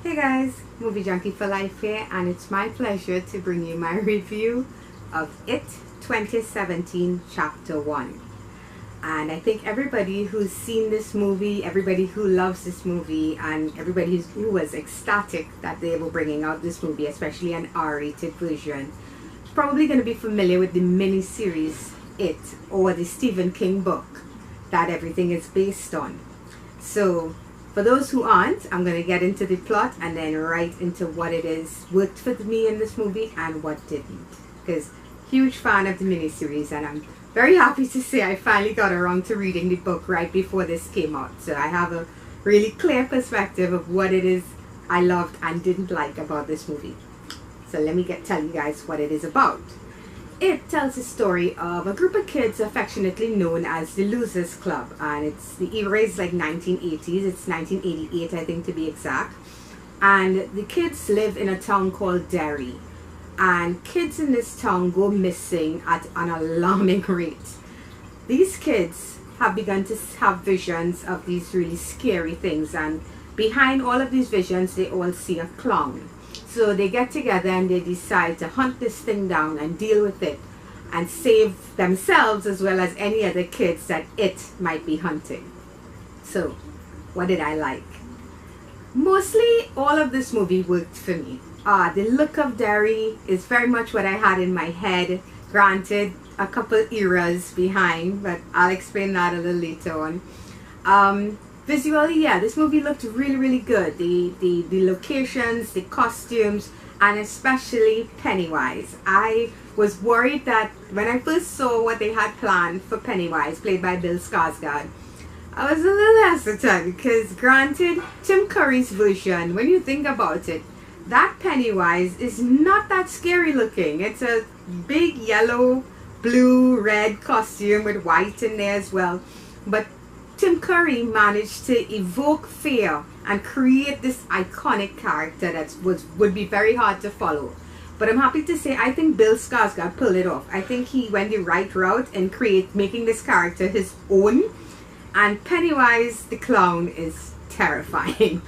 Hey guys, Movie Junkie for Life here, and it's my pleasure to bring you my review of It 2017 Chapter 1. And I think everybody who's seen this movie, everybody who loves this movie, and everybody who was ecstatic that they were bringing out this movie, especially an R-rated version, is probably going to be familiar with the miniseries It, or the Stephen King book that everything is based on. So for those who aren't, I'm going to get into the plot and then right into what it is worked for me in this movie and what didn't. Because huge fan of the miniseries, and I'm very happy to say I finally got around to reading the book right before this came out. So I have a really clear perspective of what it is I loved and didn't like about this movie. So let me tell you guys what it is about. It tells the story of a group of kids affectionately known as the Losers Club, and the era is like 1980s. It's 1988, I think, to be exact. And the kids live in a town called Derry, and kids in this town go missing at an alarming rate. These kids have begun to have visions of these really scary things, and behind all of these visions they all see a clown. So they get together and they decide to hunt this thing down and deal with it and save themselves as well as any other kids that it might be hunting. So what did I like? Mostly all of this movie worked for me. The look of Derry is very much what I had in my head. Granted, a couple eras behind, but I'll explain that a little later on. Visually, yeah, this movie looked really good. The locations, the costumes, and especially Pennywise. I was worried that when I first saw what they had planned for Pennywise, played by Bill Skarsgård, I was a little hesitant because, granted, Tim Curry's version, when you think about it, that Pennywise is not that scary looking. It's a big yellow, blue, red costume with white in there as well. But Tim Curry managed to evoke fear and create this iconic character that would be very hard to follow. But I'm happy to say I think Bill Skarsgård pulled it off. I think he went the right route in making this character his own. And Pennywise the clown is terrifying.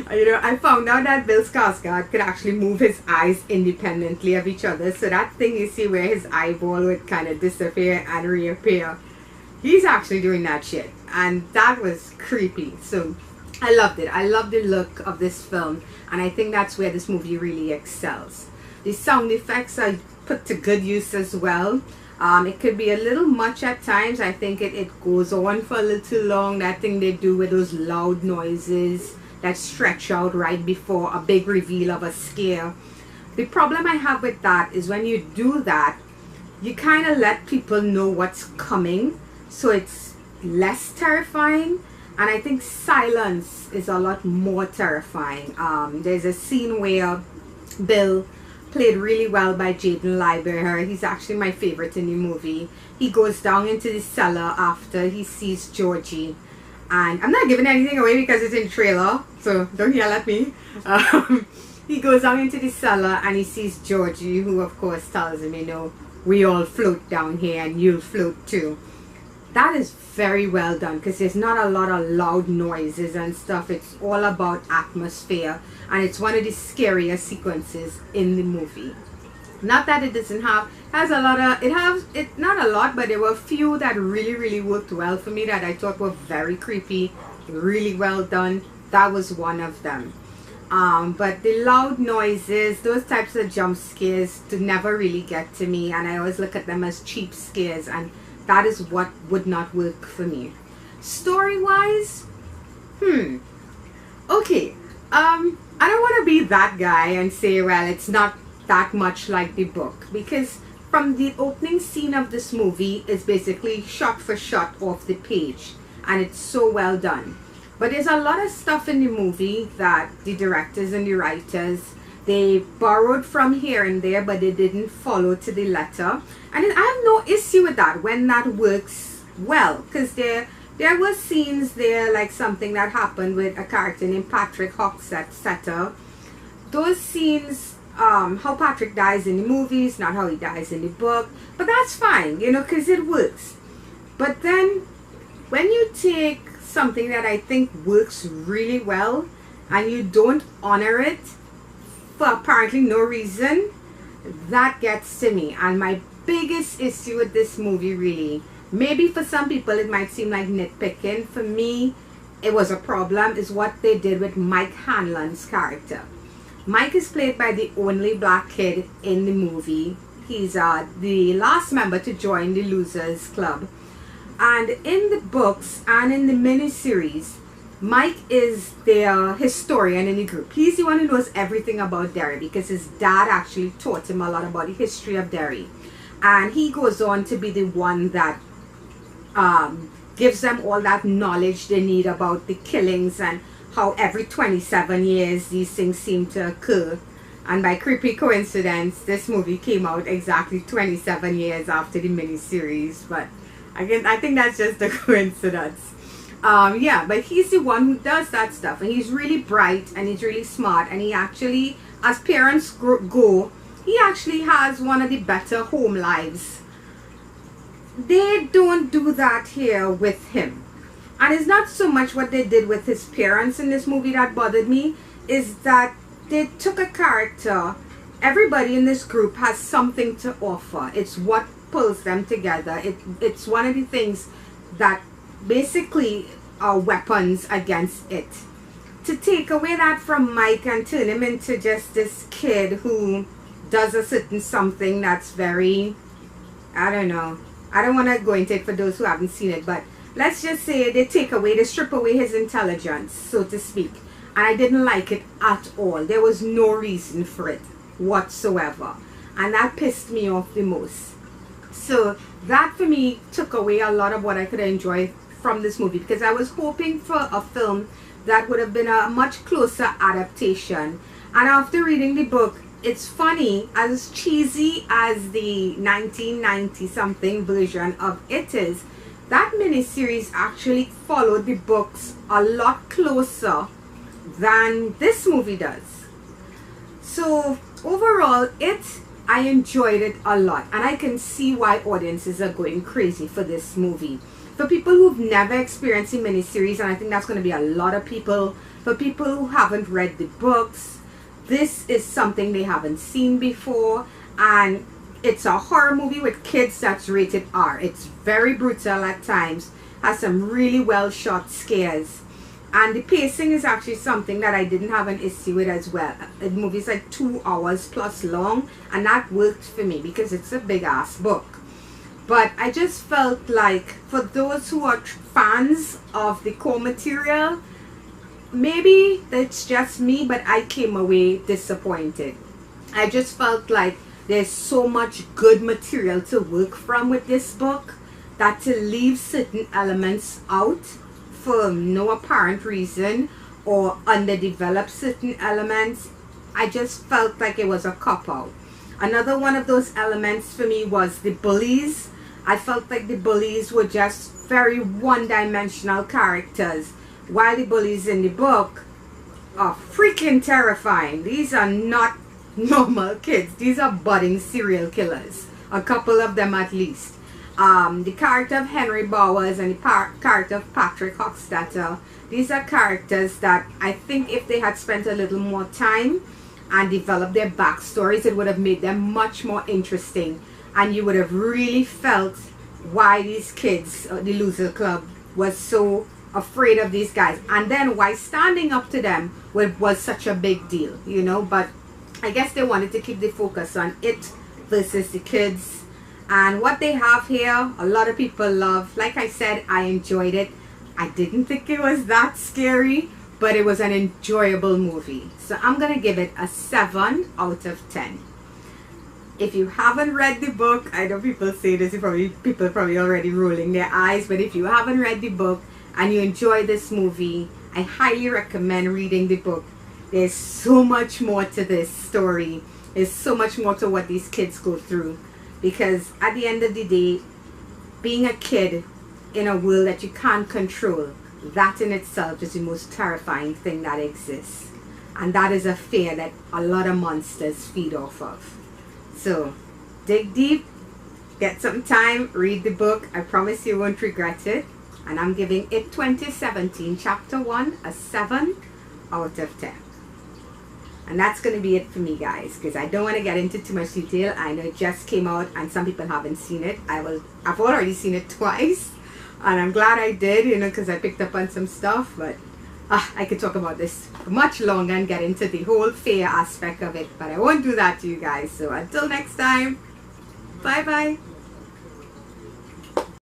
I found out that Bill Skarsgård could actually move his eyes independently of each other. So that thing you see where his eyeball would kind of disappear and reappear, he's actually doing that shit. And that was creepy. So I loved it. I love the look of this film, and I think that's where this movie really excels. The sound effects are put to good use as well. It could be a little much at times. I think it goes on for a little too long. That thing they do with those loud noises that stretch out right before a big reveal of a scare. The problem I have with that is when you do that, you kind of let people know what's coming, so it's less terrifying. And I think silence is a lot more terrifying. There's a scene where Bill, played really well by Jaden Lieberher, he's actually my favorite in the movie. He goes down into the cellar after he sees Georgie, and I'm not giving anything away because it's in trailer, so don't yell at me. He goes down into the cellar and he sees Georgie, who of course tells him, we all float down here and you'll float too. That is very well done because there's not a lot of loud noises and stuff. It's all about atmosphere, and it's one of the scariest sequences in the movie. Not that it doesn't have, not a lot, but there were a few that really worked well for me that I thought were very creepy, really well done. That was one of them. But the loud noises, those types of jump scares never really get to me, and I always look at them as cheap scares, and that is what would not work for me. Story-wise, okay. I don't want to be that guy and say, well, it's not that much like the book, because from the opening scene of this movie is basically shot for shot off the page, and it's so well done. But there's a lot of stuff in the movie that the directors and the writers, they borrowed from here and there, but they didn't follow to the letter. And I have no issue with that when that works well, because there were scenes there, like something that happened with a character named Patrick Hocksetter. Those scenes, how Patrick dies in the movies, not how he dies in the book, but that's fine, because it works. But then when you take something that I think works really well and you don't honor it for apparently no reason, that gets to me. And my biggest issue with this movie, really, maybe for some people it might seem like nitpicking, for me it was a problem, is what they did with Mike Hanlon's character. Mike is played by the only black kid in the movie. He's the last member to join the Losers Club. And in the books and in the miniseries, Mike is the historian in the group. He's the one who knows everything about Derry because his dad actually taught him a lot about the history of Derry. And he goes on to be the one that gives them all that knowledge they need about the killings and how every 27 years these things seem to occur. And by creepy coincidence, this movie came out exactly 27 years after the miniseries. But again, I think that's just a coincidence. Yeah, but he's the one who does that stuff, and he's really bright and he's really smart, and he actually, as parents go, he actually has one of the better home lives. They don't do that here with him. And it's not so much what they did with his parents in this movie that bothered me, is that they took a character. Everybody in this group has something to offer. It's what pulls them together. It's one of the things that basically are weapons against it. To take away that from Mike and turn him into just this kid who does a certain something that's very, I don't know, I don't want to go into it for those who haven't seen it, but let's just say they strip away his intelligence, so to speak. And I didn't like it at all. There was no reason for it whatsoever. And that pissed me off the most. So that for me took away a lot of what I could enjoy from this movie, because I was hoping for a film that would have been a much closer adaptation. And after reading the book, it's funny, as cheesy as the 1990 something version of it is, that miniseries actually followed the books a lot closer than this movie does. So overall, I enjoyed it a lot, and I can see why audiences are going crazy for this movie. For people who've never experienced a miniseries, and I think that's going to be a lot of people, for people who haven't read the books, this is something they haven't seen before, and it's a horror movie with kids that's rated R. It's very brutal at times, has some really well shot scares, and the pacing is actually something that I didn't have an issue with as well. The movie's like 2 hours plus long, and that worked for me because it's a big ass book. But I just felt like for those who are fans of the core material, maybe it's just me, but I came away disappointed. I just felt like there's so much good material to work from with this book that to leave certain elements out for no apparent reason or underdevelop certain elements, I just felt like it was a cop-out. Another one of those elements for me was the bullies. I felt like the bullies were just very one-dimensional characters, while the bullies in the book are freaking terrifying. These are not normal kids. These are budding serial killers, a couple of them at least. The character of Henry Bowers and the character of Patrick Hochstetter, these are characters that I think if they had spent a little more time and developed their backstories, it would have made them much more interesting, and you would have really felt why these kids, the Loser Club, was so afraid of these guys, and then why standing up to them was such a big deal, you know. But I guess they wanted to keep the focus on it versus the kids, and what they have here a lot of people love. Like I said, I enjoyed it. I didn't think it was that scary, but it was an enjoyable movie. So I'm gonna give it a 7 out of 10. If you haven't read the book, I know people say this, people probably already rolling their eyes, but if you haven't read the book and you enjoy this movie, I highly recommend reading the book. There's so much more to this story. There's so much more to what these kids go through, because at the end of the day, being a kid in a world that you can't control, that in itself is the most terrifying thing that exists, and that is a fear that a lot of monsters feed off of. So dig deep, get some time, read the book. I promise you won't regret it. And I'm giving it 2017 chapter 1 a 7 out of 10. And that's going to be it for me, guys, because I don't want to get into too much detail. I know it just came out and some people haven't seen it. I've already seen it twice, and I'm glad I did, you know, because I picked up on some stuff. But I could talk about this much longer and get into the whole fear aspect of it, but I won't do that to you guys. So until next time, bye bye.